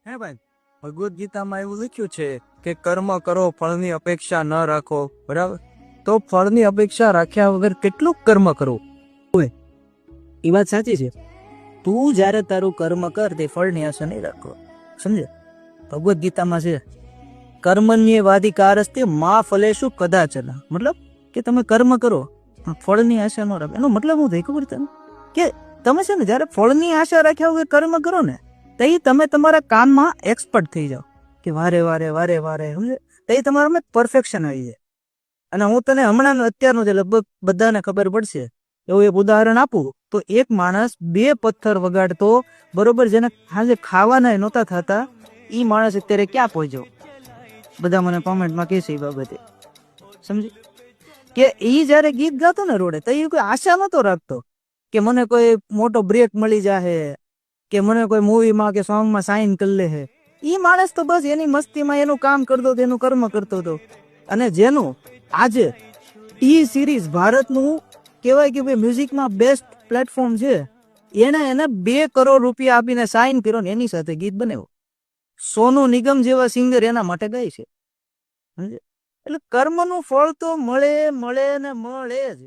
હે ભાઈ, ભગવદ્ ગીતામાં એવું લખ્યું છે કે કર્મ કરો, ફળની અપેક્ષા ન રાખો. બરાબર? તો ફળની અપેક્ષા રાખ્યા વગર કેટલું કર્મ કરવું? એ વાત સાચી છે. તું જ્યારે તારું કર્મ કર તે ફળની આશા નહીં રાખો. સમજે? ભગવદ્ ગીતામાં છે કર્મણ્યેવાધિકારસ્તે મા ફલેષુ કદાચન. મતલબ કે તમે કર્મ કરો પણ ફળની આશા ન રાખો. એનો મતલબ શું થાય ખબર તને? કે તમે છે ને જ્યારે ફળની આશા રાખ્યા વગર કર્મ કરો ને તો તમે તમારા કામમાં એક્સપર્ટ થઈ જાઓ કે વારે વારે સમજે? તો તમારામાં પરફેક્શન આવી જાય. અને હું તને હમણાં અત્યારનું જે લગભગ બધાને ખબર પડશે એવું એક ઉદાહરણ આપું તો એક માણસ 2 પથ્થર વગાડતો, બરોબર, જેને આજે ખાવાના નહોતા થતા, ઈ માણસ અત્યારે ક્યાં પહોંચ્યો? બધા મને કોમેન્ટમાં કહેશે એ બાબતે. સમજી? કે ઈ જ્યારે ગીત ગાતો ને રોડે તો એ કોઈ આશા નહોતો રાખતો કે મને કોઈ મોટો બ્રેક મળી જાહે, કે મને કોઈ મૂવીમાં કે સોંગમાં સાઇન કરી લે હે. ઈ માણસ તો બસ એની મસ્તીમાં એનું કામ કરતો હતો, એનું કર્મ કરતો હતો. અને જેનું આજે ટી સિરીઝ ભારતનું કહેવાય કે ભાઈ મ્યુઝિકમાં બેસ્ટ પ્લેટફોર્મ છે, એને 2 કરોડ રૂપિયા આપીને સાઇન કર્યો ને એની સાથે ગીત બનાવ્યો. સોનુ નિગમ જેવા સિંગર એના માટે ગાય છે. એટલે કર્મનું ફળ તો મળે ને મળે જ.